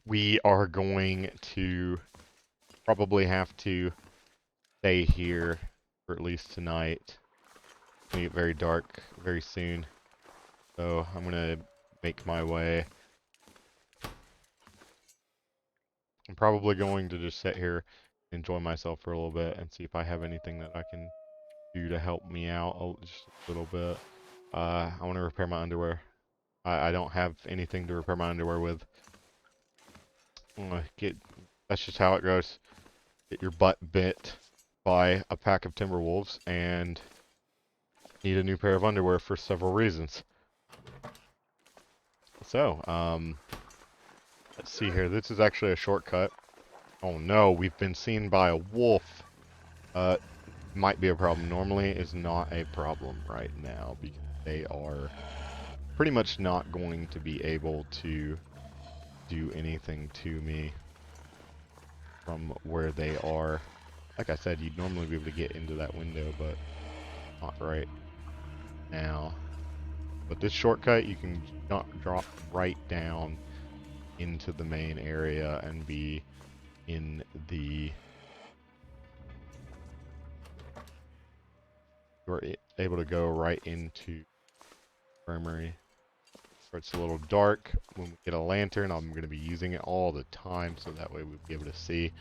we are going to probably have to stay here for at least tonight. It's gonna get very dark very soon. So I'm gonna make my way. I'm probably going to just sit here, enjoy myself for a little bit, and see if I have anything that I can do to help me out just a little bit. I want to repair my underwear. I don't have anything to repair my underwear with. That's just how it goes. Get your butt bit by a pack of timberwolves and need a new pair of underwear for several reasons. So, let's see here. This is actually a shortcut. Oh no, we've been seen by a wolf. Might be a problem. Normally is not a problem right now because they are pretty much not going to be able to do anything to me from where they are. Like I said, you'd normally be able to get into that window, but not right now. But this shortcut, you can drop right down into the main area and be in the... You're able to go right into infirmary. Where it's a little dark. When we get a lantern, I'm going to be using it all the time, so that way we'll be able to see.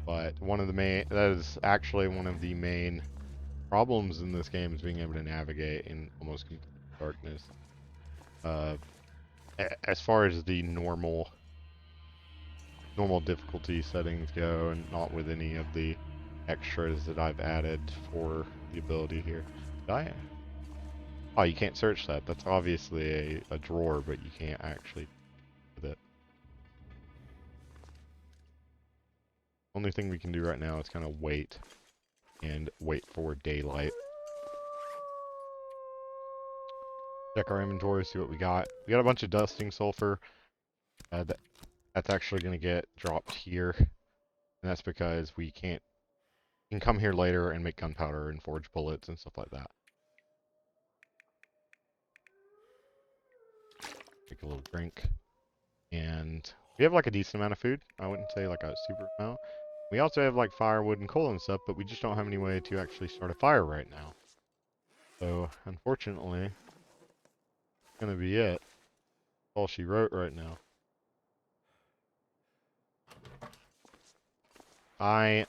But that is actually one of the main problems in this game, is being able to navigate in almost complete darkness. As far as the normal difficulty settings go, and not with any of the extras that I've added for the ability here. Oh, you can't search that. That's obviously a drawer, but you can't actually do it. Only thing we can do right now is kind of wait for daylight. Check our inventory, see what we got. We got a bunch of dusting sulfur. That's actually going to get dropped here. And that's because we can come here later and make gunpowder and forge bullets and stuff like that. Take a little drink. And we have like a decent amount of food. I wouldn't say like a super amount. We also have like firewood and coal and stuff, but we just don't have any way to actually start a fire right now. So, unfortunately, that's going to be it. That's all she wrote right now. I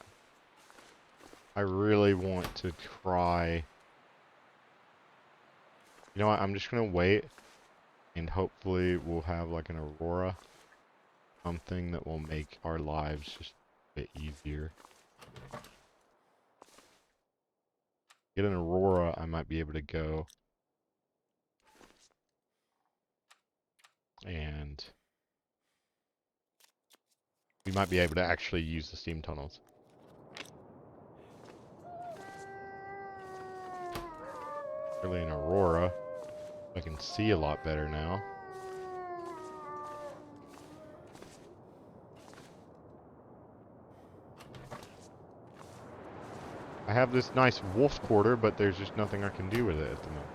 really want to try... You know what, I'm just going to wait, and hopefully we'll have like an aurora. Something that will make our lives just a bit easier. Get an aurora, I might be able to go and we might be able to actually use the steam tunnels. Really an aurora. I can see a lot better now. I have this nice wolf quarter, but there's just nothing I can do with it at the moment.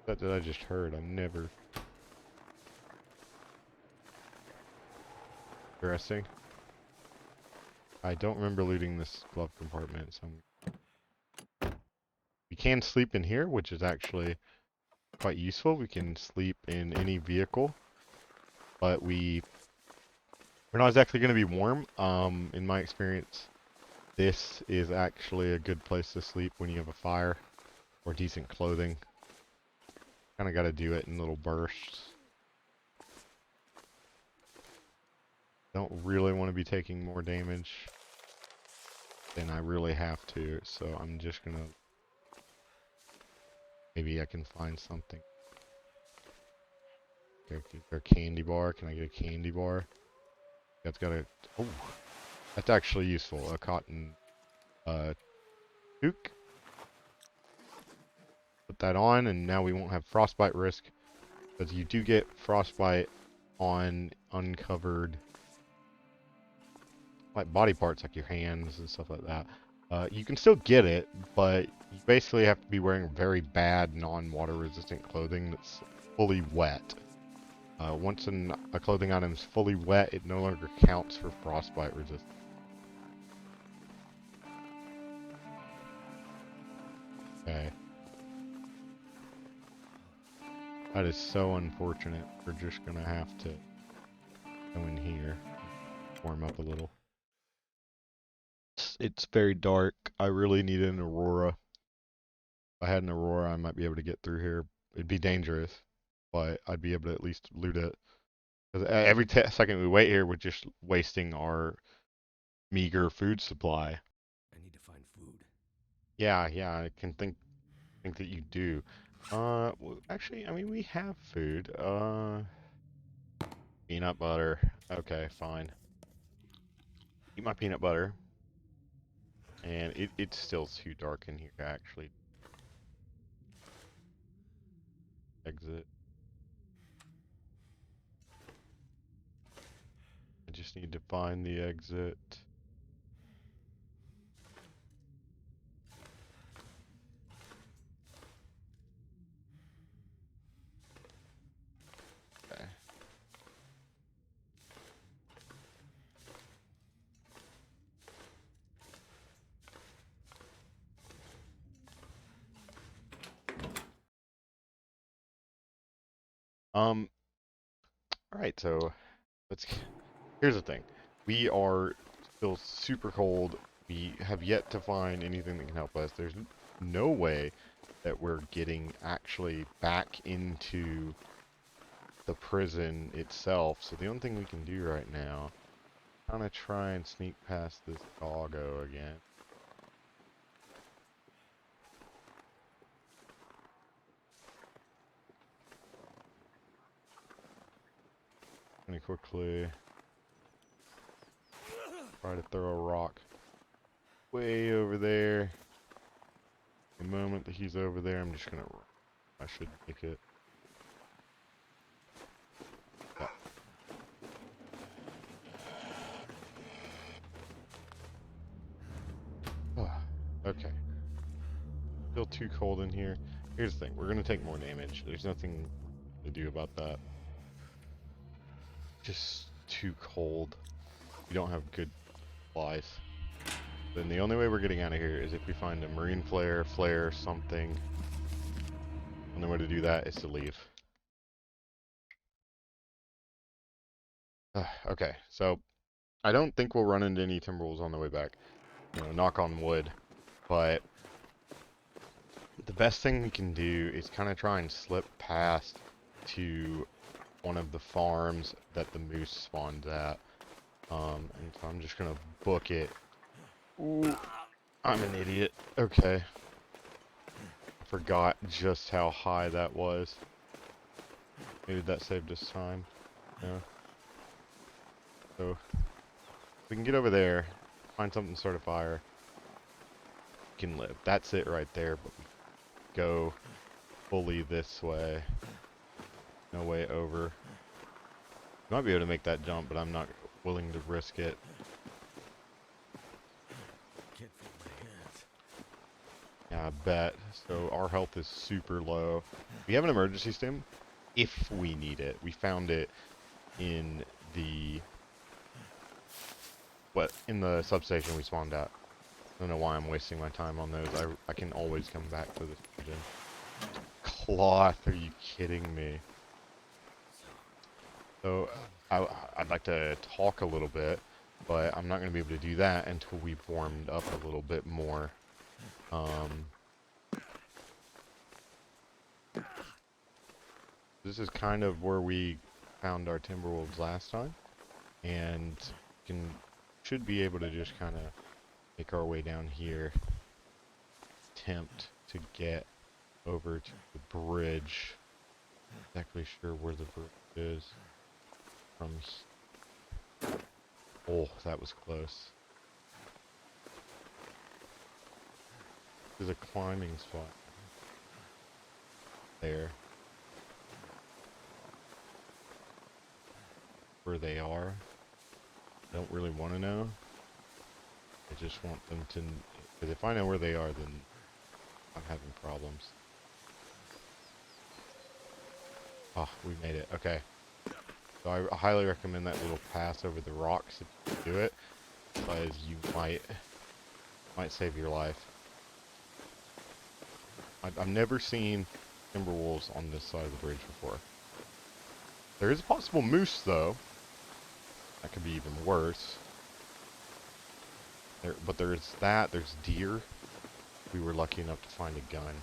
That I just heard. I never... Interesting. I don't remember looting this glove compartment, so we can sleep in here, which is actually quite useful. We can sleep in any vehicle, but we're not exactly going to be warm. In my experience, this is actually a good place to sleep when you have a fire or decent clothing. Kind of got to do it in little bursts. Don't really want to be taking more damage than I really have to, so I'm just gonna... Maybe I can find something. Is there a candy bar? Can I get a candy bar? That's got a... Oh! That's actually useful. A cotton... toque. Put that on, and now we won't have frostbite risk. Because you do get frostbite on uncovered... like body parts, like your hands and stuff like that. You can still get it, but you basically have to be wearing very bad non-water resistant clothing that's fully wet. Once a clothing item is fully wet, it no longer counts for frostbite resistance. Okay. That is so unfortunate. We're just gonna have to go in here, warm up a little. It's very dark. I really need an aurora. If I had an aurora, I might be able to get through here. It'd be dangerous, but I'd be able to at least loot it. Because every second we wait here, we're just wasting our meager food supply. I need to find food. Yeah, I can think that you do. Well, actually, I mean, we have food. Peanut butter. Okay, fine. Eat my peanut butter. And it's still too dark in here to actually exit. I just need to find the exit. Okay. Alright, so let's here's the thing. We are still super cold. We have yet to find anything that can help us. There's no way that we're getting actually back into the prison itself. So the only thing we can do right now, kind of try and sneak past this doggo again. Gonna quickly try to throw a rock way over there. The moment that he's over there, I'm just gonna. I should make it. Yeah. Okay. Still too cold in here. Here's the thing. We're gonna take more damage. There's nothing to do about that. Just too cold. We don't have good supplies. Then the only way we're getting out of here is if we find a marine flare, something. The only way to do that is to leave. Okay, so I don't think we'll run into any timberwolves on the way back. You know, knock on wood. But the best thing we can do is kind of try and slip past to one of the farms that the moose spawned at. And so I'm just gonna book it. Ooh, I'm an idiot. Okay. I forgot just how high that was. Maybe that saved us time. Yeah. So we can get over there, find something to start a fire. We can live. That's it right there, but we go fully this way. No way over. Might be able to make that jump, but I'm not willing to risk it. Can't feel my hands. Yeah, I bet. So our health is super low. We have an emergency stim if we need it. We found it in the in the substation we spawned at. I don't know why I'm wasting my time on those. I can always come back to this region. Cloth, are you kidding me? So I'd like to talk a little bit, but I'm not going to be able to do that until we've warmed up a little bit more. This is kind of where we found our timberwolves last time, and should be able to just kind of make our way down here, attempt to get over to the bridge. Not exactly sure where the bridge is from. Oh, that was close. There's a climbing spot there. Where they are. I don't really want to know. I I just want them to, because if I know where they are, then I'm having problems. Ah, we made it. Okay. So I highly recommend that little pass over the rocks if you do it, because you might save your life. I've never seen timberwolves on this side of the bridge before. There is a possible moose, though. That could be even worse. But there's that. There's deer. We were lucky enough to find a gun.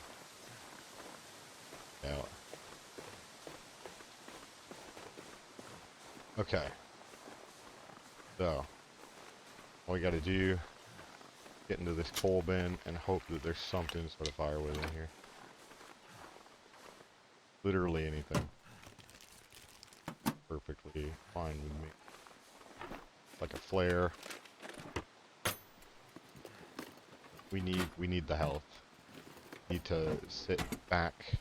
Yeah. Okay. So, all we gotta do, get into this coal bin and hope that there's something to start a fire with in here. Literally anything. Perfectly fine with me. Like a flare. We need the health. Need to sit back.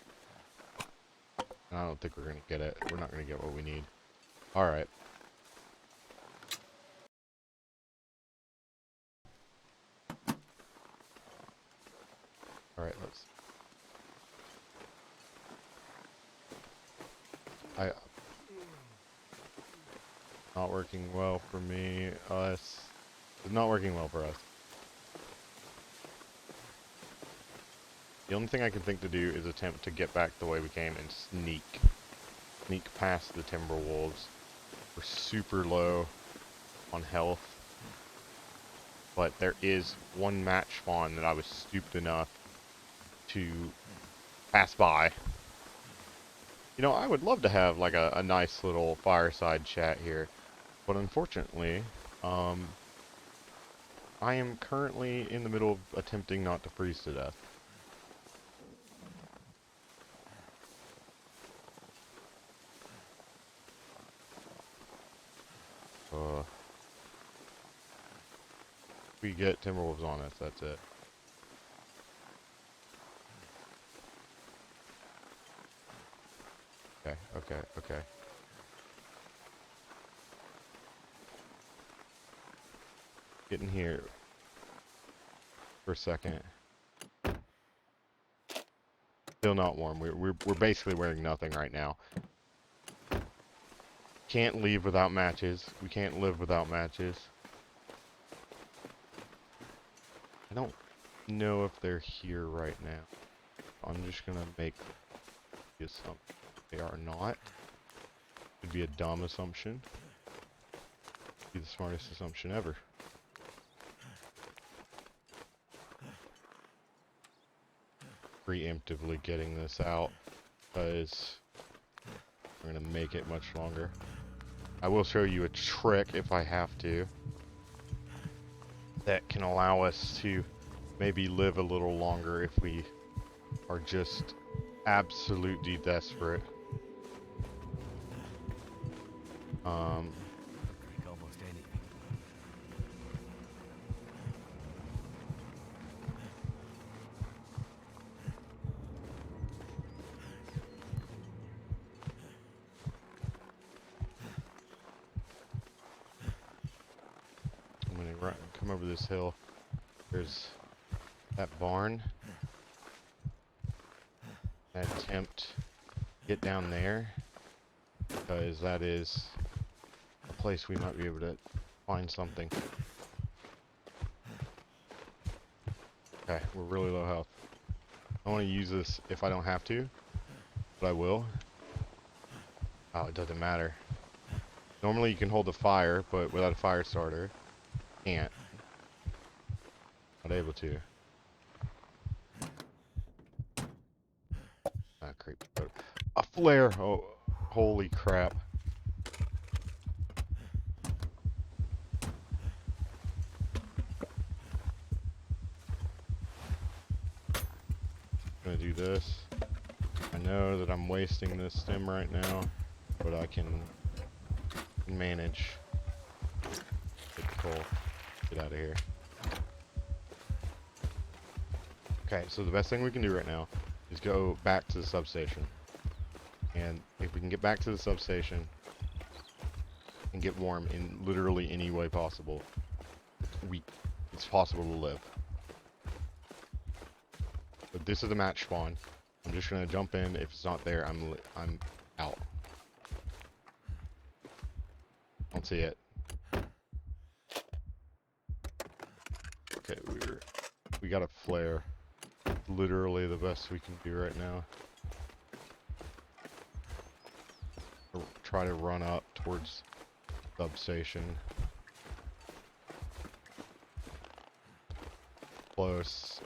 And I don't think we're gonna get it. We're not gonna get what we need. Alright. Alright, let's... Not working well for me. Us. It's not working well for us. The only thing I can think to do is attempt to get back the way we came and sneak. Sneak past the timberwolves. We're super low on health. But there is one match spawn that I was stupid enough to pass by. You know, I would love to have like a nice little fireside chat here. But unfortunately, I am currently in the middle of attempting not to freeze to death. If we get timberwolves on us, that's it. Okay, okay, okay. Get in here for a second. Still not warm. We're basically wearing nothing right now. Can't leave without matches. We can't live without matches. I don't know if they're here right now. I'm just gonna make the assumption they are not. Could be a dumb assumption. Be the smartest assumption ever. Preemptively getting this out because I'm gonna make it much longer. I will show you a trick if I have to that can allow us to maybe live a little longer if we are just absolutely desperate. Break almost anything. I'm gonna come over this hill. There's that barn. I attempt to get down there because that is a place we might be able to find something. Okay, we're really low health. I want to use this if I don't have to, but I will. Oh, it doesn't matter. Normally you can hold the fire, but without a fire starter, can't. Not able to. Ah, creep. A flare! Oh, holy crap. Gonna do this. I know that I'm wasting this stem right now, but I can manage. Get the coal. Get out of here. Okay, so the best thing we can do right now is go back to the substation. And if we can get back to the substation and get warm in literally any way possible, it's it's possible to live. But this is a match spawn. I'm just gonna jump in. If it's not there, I'm out. Don't see it. Okay, we got a flare. Literally the best we can do right now. Try to run up towards substation. Close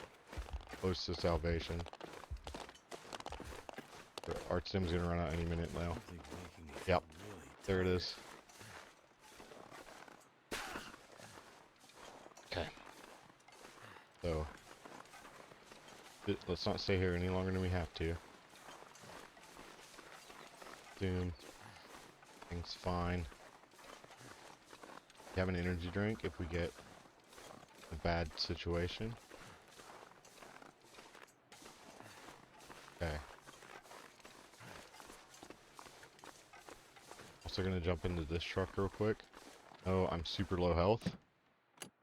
to salvation. Our sim's gonna run out any minute now. Yep, there it is. Okay. So, let's not stay here any longer than we have to. Soon. Things fine. We have an energy drink if we get a bad situation. Okay. Also gonna jump into this truck real quick. Oh, I'm super low health.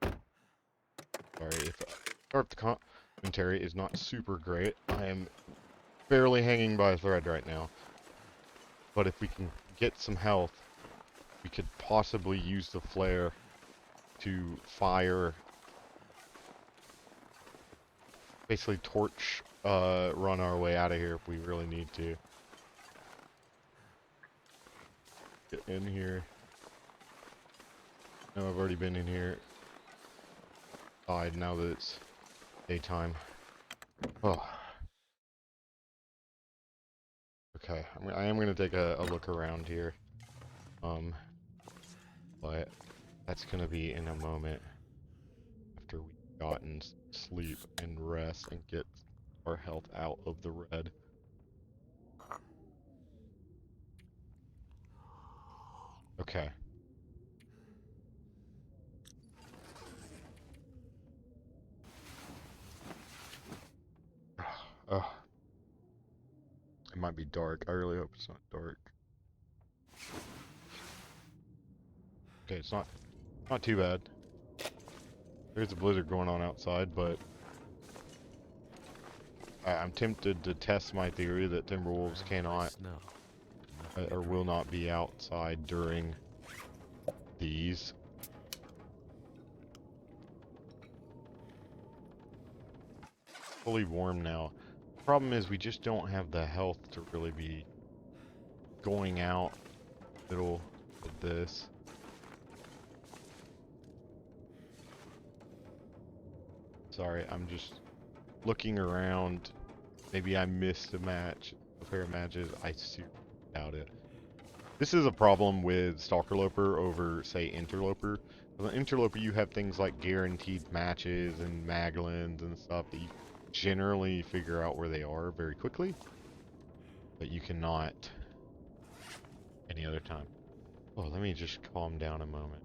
Sorry if the commentary is not super great. I am barely hanging by a thread right now. But if we can get some health, we could possibly use the flare to fire, basically torch run our way out of here if we really need to. Get in here. No, I've already been in here. Died now that it's daytime. Oh. Okay, I am gonna take a look around here. But that's gonna be in a moment after we've gotten sleep and rest and get our health out of the red. Okay. It might be dark. I really hope it's not dark. Okay, it's not too bad. There's a blizzard going on outside, but I'm tempted to test my theory that timberwolves cannot or will not be outside during these. Fully warm now. Problem is we just don't have the health to really be going out middle of this. Sorry, I'm just looking around. Maybe I missed a pair of matches. I seriously doubt it. This is a problem with Stalkerloper over, say, Interloper. With an Interloper, you have things like guaranteed matches and maglins and stuff that you generally figure out where they are very quickly. But you cannot any other time. Oh, let me just calm down a moment.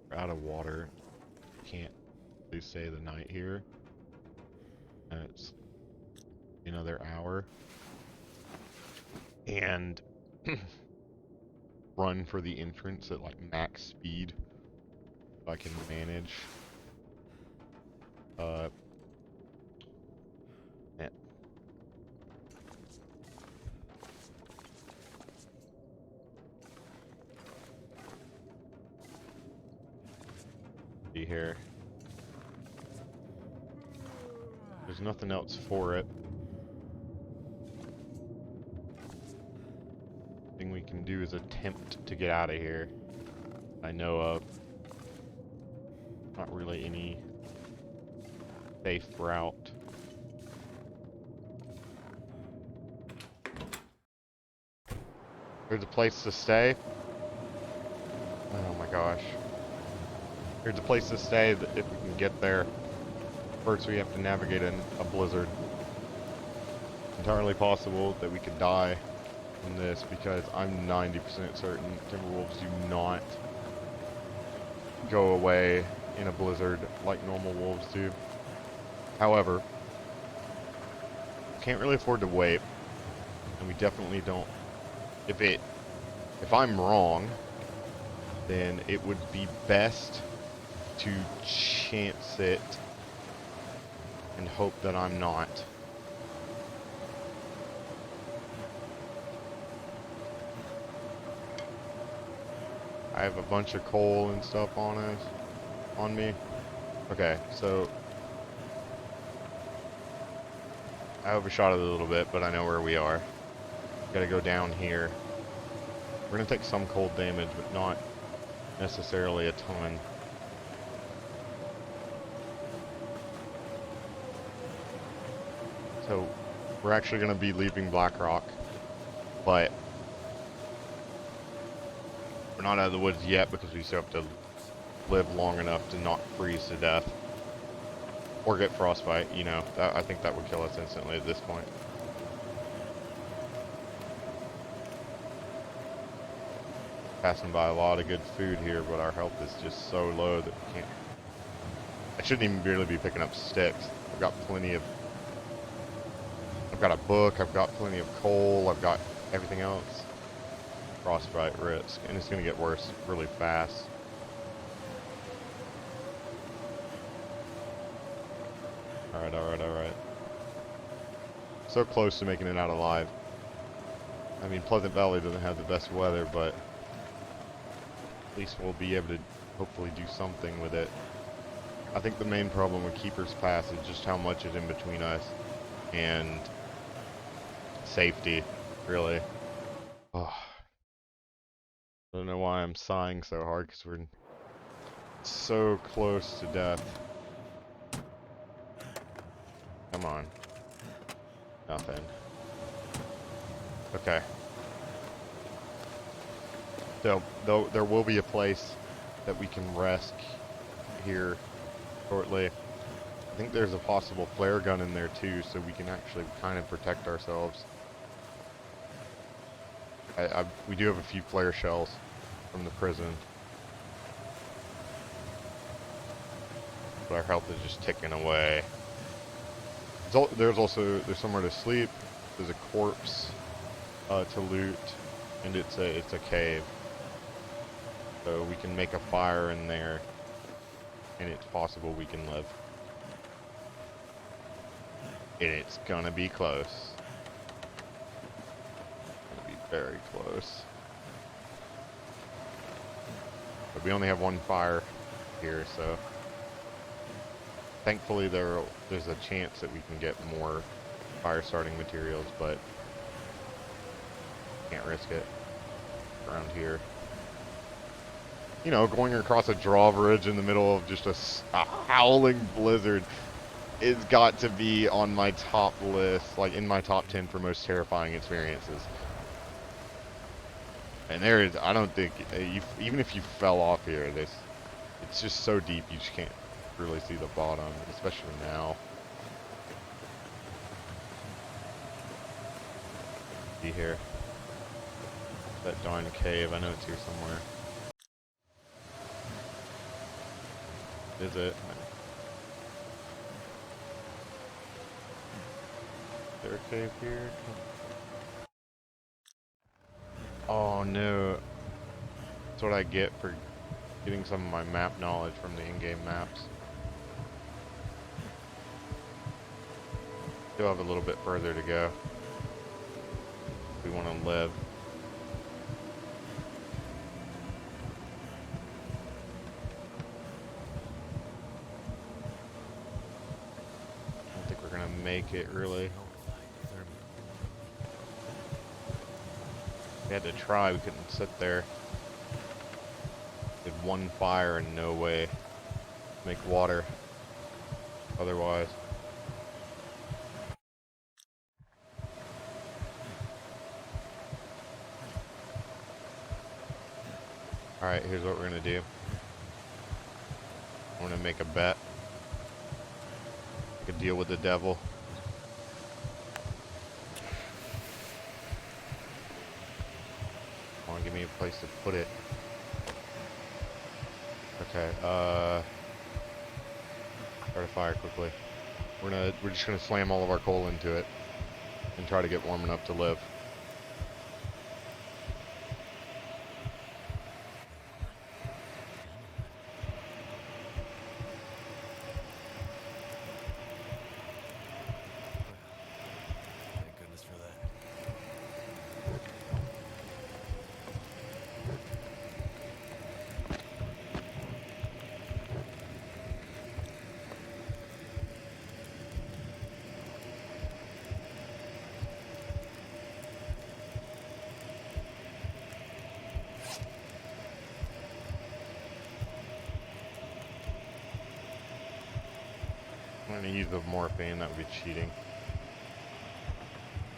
We're out of water. Can't really stay the night here. And it's another hour. And run for the entrance at like max speed if I can manage. Yeah. Be here. There's nothing else for it. Thing we can do is attempt to get out of here. I know of. Not really any safe route. There's a place to stay. Oh my gosh. Here's a place to stay if we can get there. First we have to navigate a blizzard. It's entirely possible that we could die in this because I'm 90% certain timberwolves do not go away in a blizzard like normal wolves do. However, can't really afford to wait, and we definitely don't. If I'm wrong, then it would be best to chance it and hope that I'm not. I have a bunch of coal and stuff on me. Okay, so I overshot it a little bit, but I know where we are. Gotta go down here. We're gonna take some cold damage, but not necessarily a ton. So we're actually gonna be leaving Blackrock, but we're not out of the woods yet because we still have to live long enough to not freeze to death or get frostbite. You know, I think that would kill us instantly at this point. Passing by a lot of good food here, but our health is just so low that we can't. I shouldn't even really be picking up sticks. I've got a book, I've got plenty of coal, I've got everything else. Frostbite risk, and it's going to get worse really fast. Alright, alright, alright. So close to making it out alive. I mean, Pleasant Valley doesn't have the best weather, but at least we'll be able to hopefully do something with it. I think the main problem with Keeper's Pass is just how much is in between us and safety, really. Oh. I don't know why I'm sighing so hard, because we're so close to death. Come on. Nothing. Okay. So, there will be a place that we can rest here shortly. I think there's a possible flare gun in there too, so we can actually kind of protect ourselves. We do have a few flare shells from the prison, but our health is just ticking away. There's somewhere to sleep. There's a corpse to loot, and it's a cave. So we can make a fire in there, and it's possible we can live. And it's gonna be close. Gonna be very close. But we only have one fire here, so thankfully there's a chance that we can get more fire starting materials, but can't risk it around here. You know, going across a drawbridge in the middle of just a howling blizzard is got to be on my top list, like in my top 10 for most terrifying experiences. And there is, I don't think, even if you fell off here, it's just so deep you just can't really see the bottom, especially now. Be here. That darn cave, I know it's here somewhere. Is it? Is there a cave here? Oh no. That's what I get for getting some of my map knowledge from the in-game maps. Still have a little bit further to go if we want to live. I don't think we're gonna make it really. We had to try, we couldn't sit there. Did one fire and no way to make water otherwise. Alright, here's what we're gonna do. I'm gonna make a bet. Make a deal with the devil. Come on, give me a place to put it. Okay, start a fire quickly. We're just gonna slam all of our coal into it and try to get warm enough to live. gonna use the morphine. That would be cheating.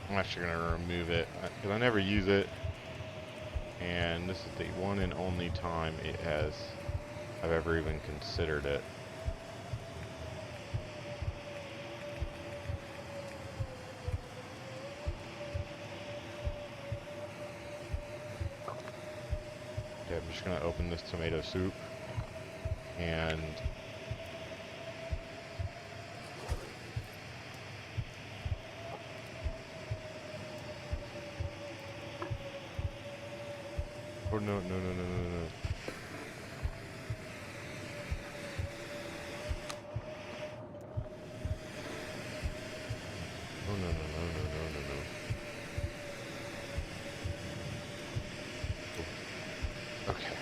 I'm actually gonna remove it because I never use it, and this is the one and only time I've ever even considered it. Okay, I'm just gonna open this tomato soup and oh no. Oh no. Okay.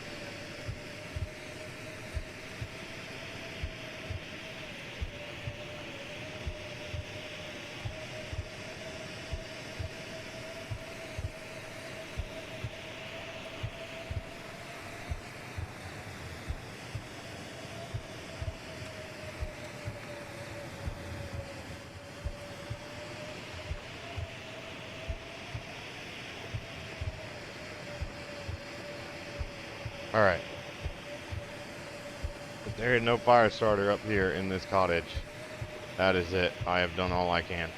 Alright. If there is no fire starter up here in this cottage, that is it. I have done all I can.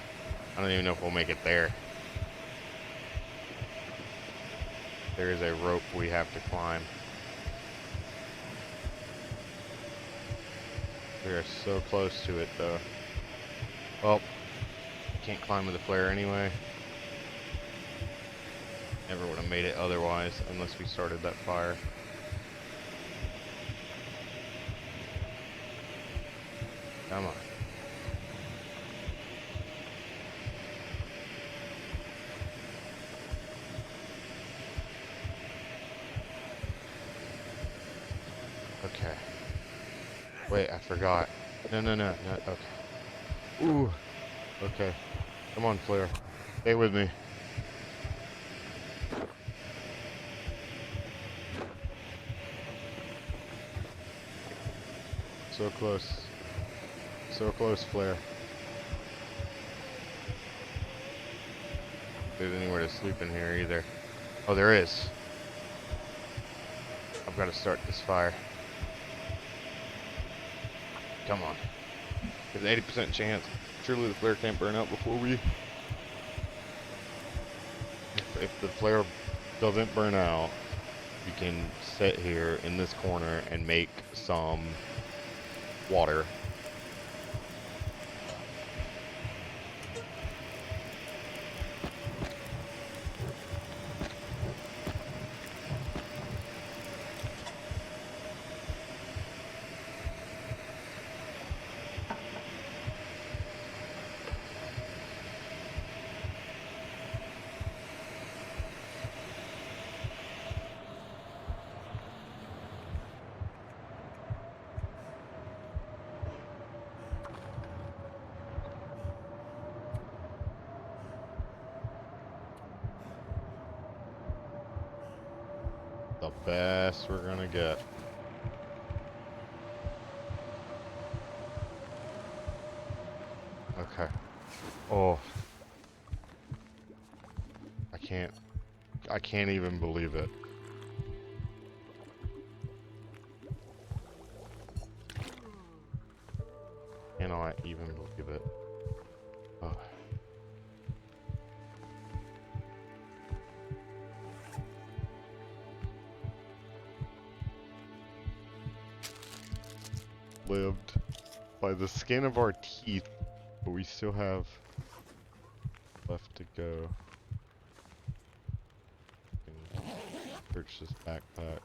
I don't even know if we'll make it there. There is a rope we have to climb. We are so close to it though. Well, can't climb with the flare anyway. Never would have made it otherwise unless we started that fire. Come on. Okay. Wait, I forgot. No. Okay. Ooh. Okay. Come on, Flare. Stay with me. So close. So close, Flare. There's anywhere to sleep in here either. Oh, there is. I've got to start this fire. Come on. There's an 80% chance. Surely the flare can't burn out before we... If the flare doesn't burn out, we can sit here in this corner and make some water. The best we're gonna get. Okay. Oh. I can't even believe it. Cannot even believe it. Oh. Lived by the skin of our teeth, but we still have left to go. Search this backpack.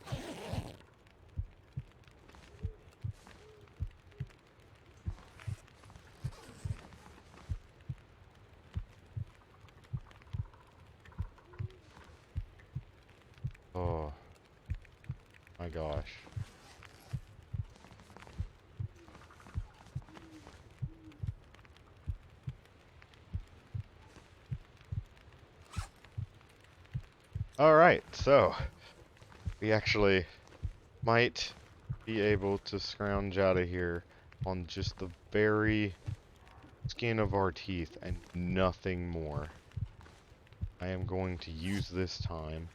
Oh my gosh. Alright, so we actually might be able to scrounge out of here on just the very skin of our teeth and nothing more. I am going to use this time,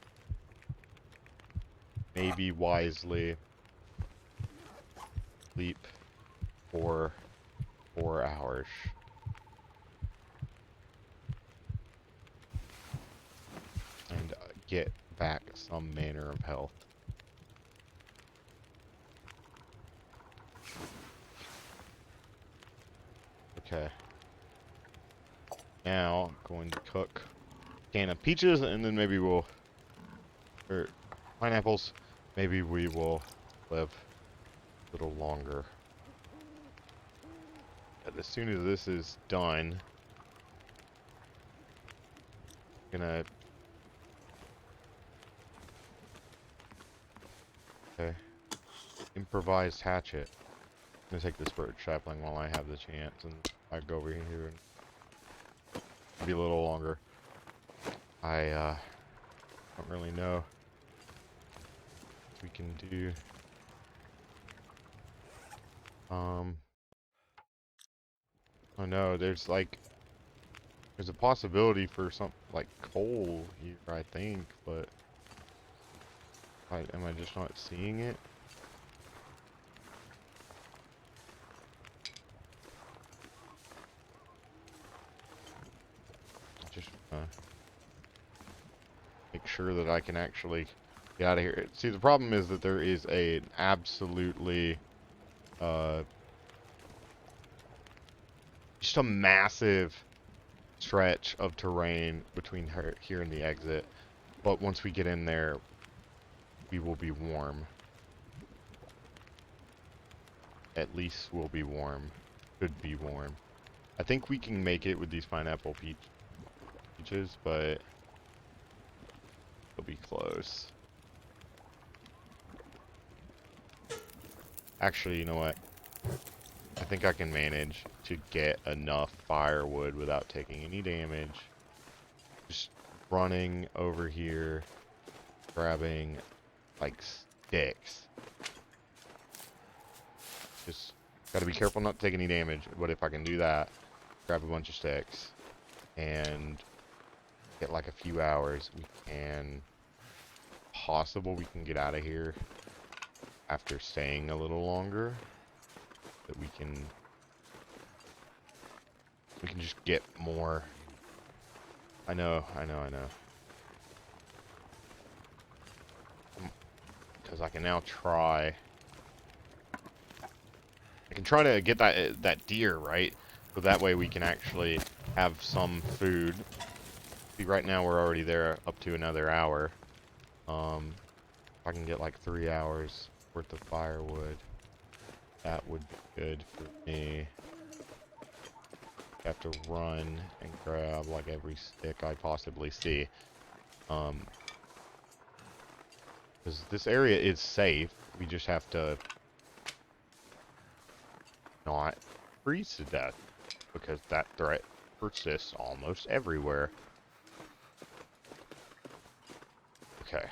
maybe wisely, sleep for 4 hours. And get back some manner of health. Okay. Now, going to cook a can of peaches, and then maybe we'll... or pineapples. Maybe we will live a little longer. But as soon as this is done, I'm gonna... Okay. Improvised hatchet. I'm gonna take this bird sapling while I have the chance, and I go over here and be a little longer. I don't really know what we can do. Oh no, there's a possibility for some like coal here, I think, but am I just not seeing it? Just make sure that I can actually get out of here. See, the problem is that there is an absolutely just a massive stretch of terrain between here and the exit. But once we get in there, we will be warm. At least we'll be warm. Should be warm. I think we can make it with these pineapple peaches, but it'll be close. Actually, you know what? I think I can manage to get enough firewood without taking any damage. Just running over here, grabbing like sticks. Just gotta be careful not to take any damage, but if I can do that, grab a bunch of sticks and get like a few hours, we can get out of here after staying a little longer. That we can just get more. I know. Because I can now try. I can try to get that deer, right? So that way we can actually have some food. See, right now we're already there up to another hour. If I can get like 3 hours worth of firewood, that would be good for me. I have to run and grab like every stick I possibly see. Because this area is safe. We just have to not freeze to death. Because that threat persists almost everywhere. Okay.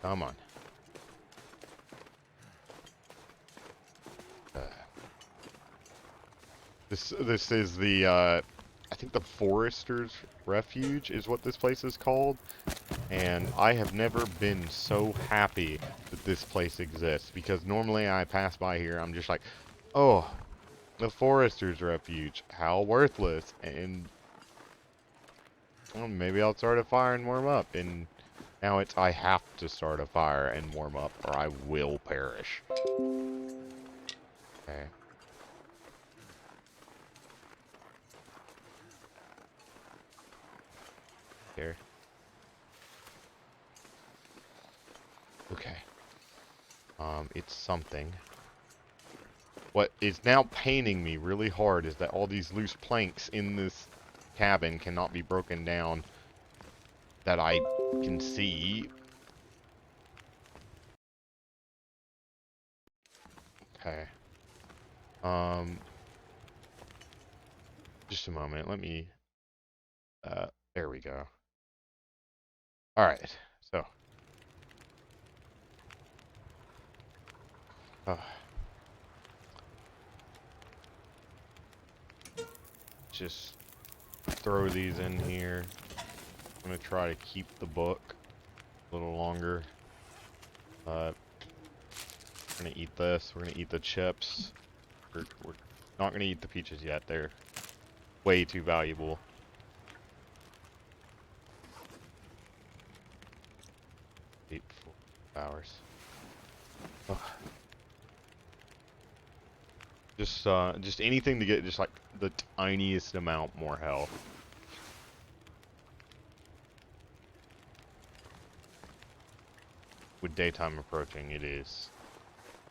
Come on. This is the I think the Forester's Refuge is what this place is called, and I have never been so happy that this place exists, because normally I pass by here, I'm just like, oh, the Forester's Refuge, how worthless, and well, maybe I'll start a fire and warm up, and now it's I have to start a fire and warm up or I will perish. Okay. Here. Okay. It's something. What is now paining me really hard is that all these loose planks in this cabin cannot be broken down that I can see. Okay. Just a moment. Let me, there we go. Alright, so. just throw these in here. I'm gonna try to keep the book a little longer. We're gonna eat this. We're gonna eat the chips. We're not gonna eat the peaches yet. They're way too valuable. 8 hours. Ugh. Just anything to get just like the tiniest amount more health. With daytime approaching, it is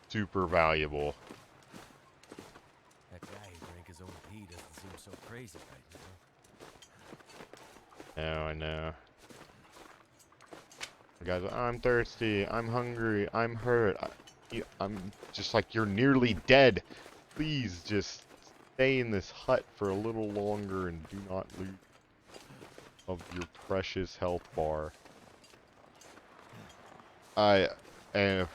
super valuable. That guy who drank his own pee doesn't seem so crazy right now. No, I know. The guy's like, I'm thirsty, I'm hungry, I'm hurt. I'm just like, you're nearly dead. Please just stay in this hut for a little longer and do not lose of your precious health bar. And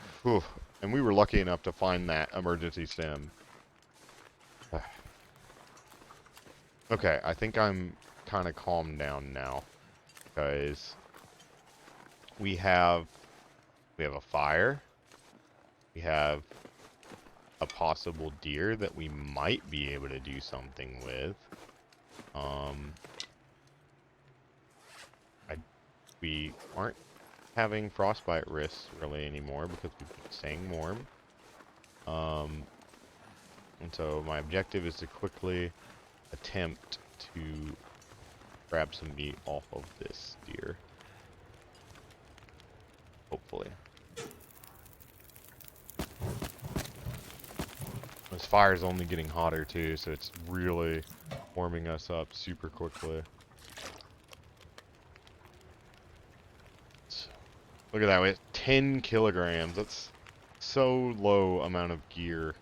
we were lucky enough to find that emergency stem. Okay, I think I'm kind of calmed down now, because we have a fire. We have a possible deer that we might be able to do something with. We aren't having frostbite risks really anymore because we've been staying warm. And so my objective is to quickly attempt to grab some meat off of this deer. Hopefully. This fire is only getting hotter too, so it's really warming us up super quickly. Look at that, we have 10 kilograms. That's so low amount of gear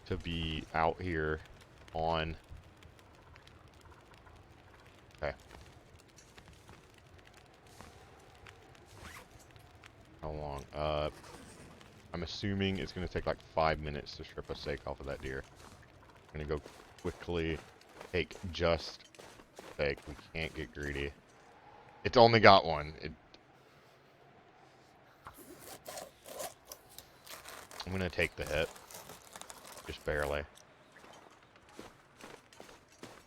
to be out here on. Okay. How long? I'm assuming it's going to take like 5 minutes to strip a steak off of that deer. I'm going to go quickly take just steak. We can't get greedy. It's only got one. I'm going to take the hit. Just barely.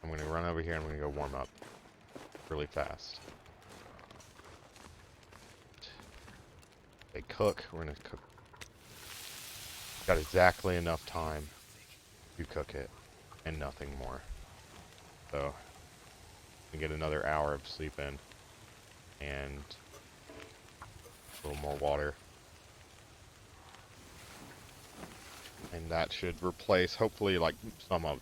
I'm going to run over here and I'm going to go warm up really fast. They cook. We're going to cook. Got exactly enough time to cook it and nothing more. So, we get another hour of sleep in and a little more water. And that should replace, hopefully, like, some of...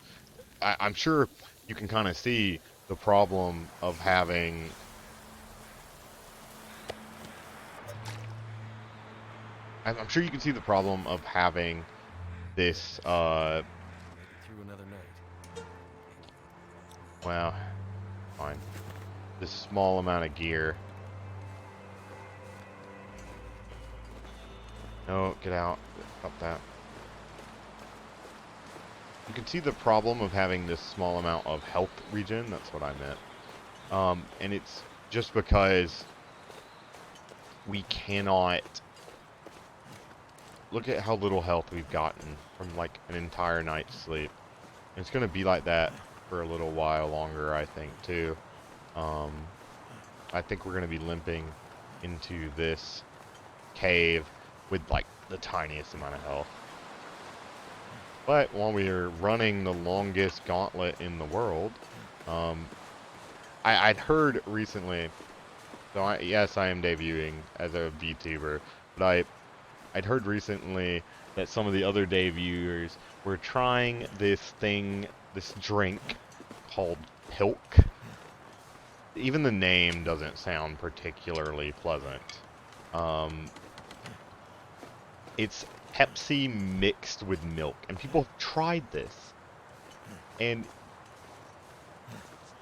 I'm sure you can kind of see the problem of having... I'm sure you can see the problem of having this, Through another night. well, fine. This small amount of gear. No, get out. Stop that. You can see the problem of having this small amount of health regen. That's what I meant. And it's just because we cannot... Look at how little health we've gotten from like an entire night's sleep. And it's going to be like that for a little while longer, I think, too. I think we're going to be limping into this cave with like the tiniest amount of health. But while we are running the longest gauntlet in the world, I'd heard recently, so yes, I am debuting as a VTuber, but I'd heard recently that some of the other debuters were trying this thing, this drink called Pilk. Even the name doesn't sound particularly pleasant. It's Pepsi mixed with milk, and people have tried this. And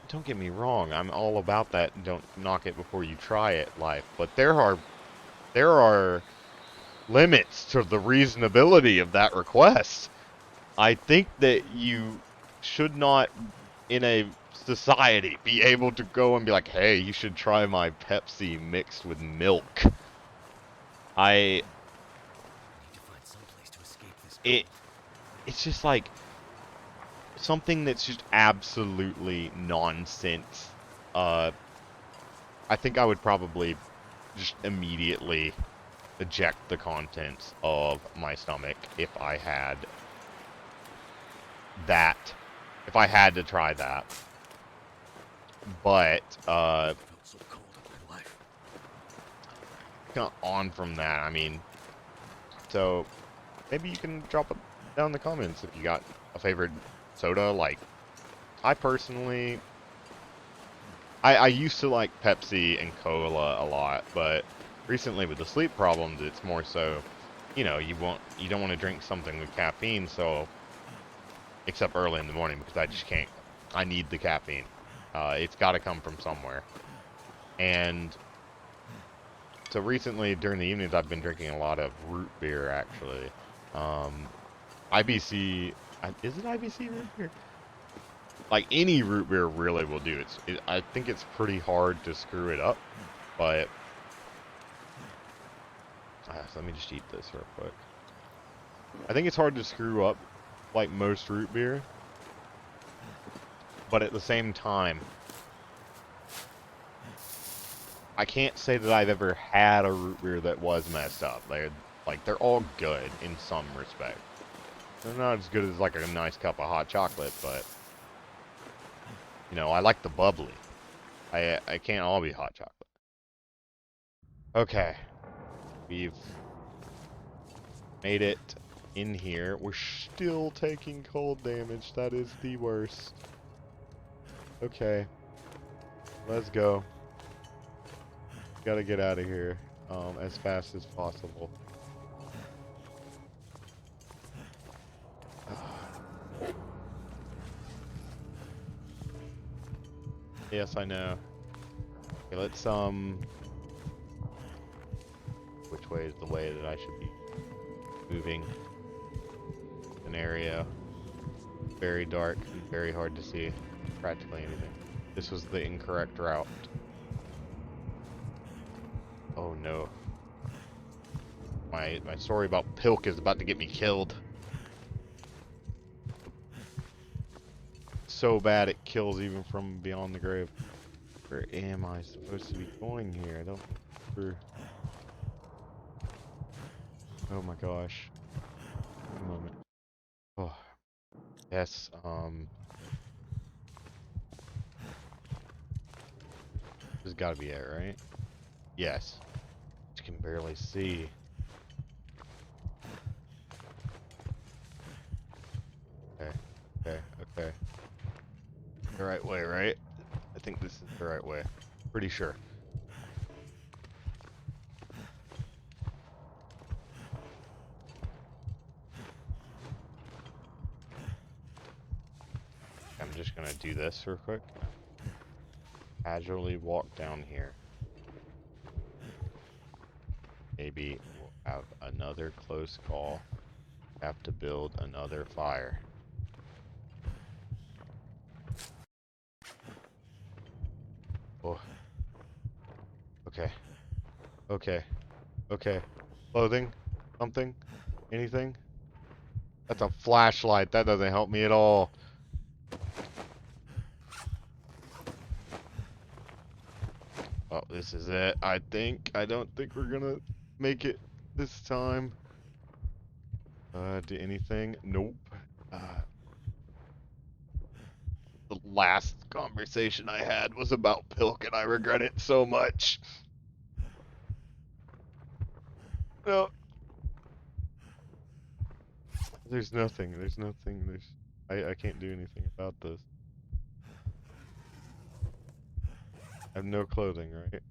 don't get me wrong, I'm all about that don't knock it before you try it life, but there are limits to the reasonability of that request. I think that you should not, in a society be able to go and be like, hey, you should try my Pepsi mixed with milk. I need to find some place to escape this it it's just like something that's just absolutely nonsense. I think I would probably just immediately eject the contents of my stomach if I had that, if I had to try that. But, felt so cold in my life. on from that, I mean, so maybe you can drop it down in the comments if you got a favorite soda. Like, I personally, I used to like Pepsi and Cola a lot, but recently with the sleep problems, it's more so, you know, you don't want to drink something with caffeine, so, except early in the morning, because I just can't, I need the caffeine. It's got to come from somewhere. And so recently, during the evenings, I've been drinking a lot of root beer, actually. IBC, is it IBC root beer? Like, any root beer really will do. I think it's pretty hard to screw it up, but... so let me just eat this real quick. I think it's hard to screw up, like most root beer. But at the same time, I can't say that I've ever had a root beer that was messed up. They're all good in some respect. They're not as good as like a nice cup of hot chocolate, but you know, I like the bubbly. I can't all be hot chocolate. Okay. We've made it in here. We're still taking cold damage. That is the worst. Okay. Let's go. Gotta get out of here as fast as possible. Yes, I know. Okay, let's which way is the way that I should be moving? An area very dark and very hard to see practically anything. This was the incorrect route. Oh no. My story about Pilk is about to get me killed. So bad it kills even from beyond the grave. Where am I supposed to be going here? I don't remember. Oh my gosh. Wait a moment. Oh. Yes, this has gotta be it, right? Yes. Just can barely see. Okay, okay, okay. The right way, right? I think this is the right way. Pretty sure. I'm just gonna do this real quick. Casually walk down here. Maybe we'll have another close call. Have to build another fire. Oh. Okay. Okay. Okay. Clothing? Something? Anything? That's a flashlight. That doesn't help me at all. Oh, this is it. I think. I don't think we're gonna make it this time. Do anything? Nope. The last conversation I had was about Pilk, and I regret it so much. No. There's nothing. There's nothing. I can't do anything about this. I have no clothing, right?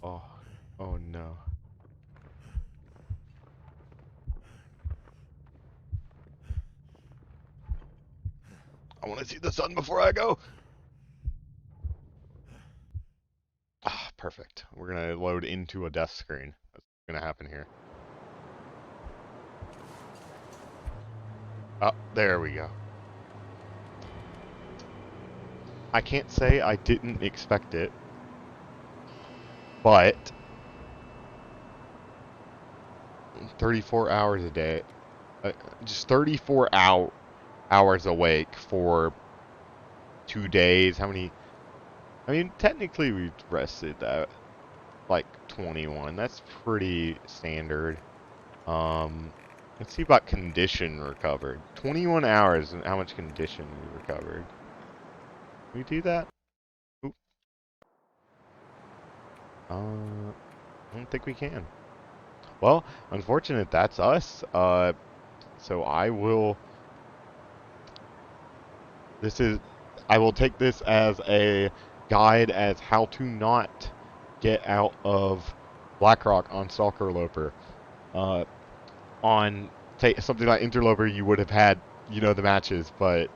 Oh. Oh no. I want to see the sun before I go. Ah, perfect. We're gonna load into a death screen. That's gonna happen here. Oh, there we go. I can't say I didn't expect it, but 34 hours a day, just 34 hours awake for 2 days. How many? I mean, technically we rested like 21. That's pretty standard. Let's see about condition recovered. 21 hours and how much condition we recovered. Can we do that? Oop. I don't think we can. Well, unfortunate, that's us. So I will. This is. I will take this as a guide as how to not get out of Blackrock on Stalker Loper. Uh, on say something like Interloper, you would have had the matches, but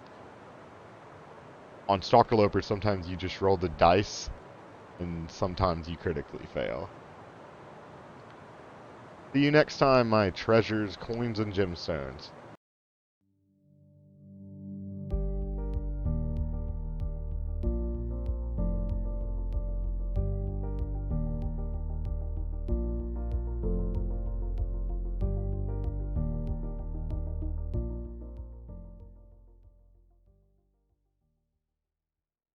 on Stalker Loper, sometimes you just roll the dice, and sometimes you critically fail. See you next time, my treasures, coins, and gemstones.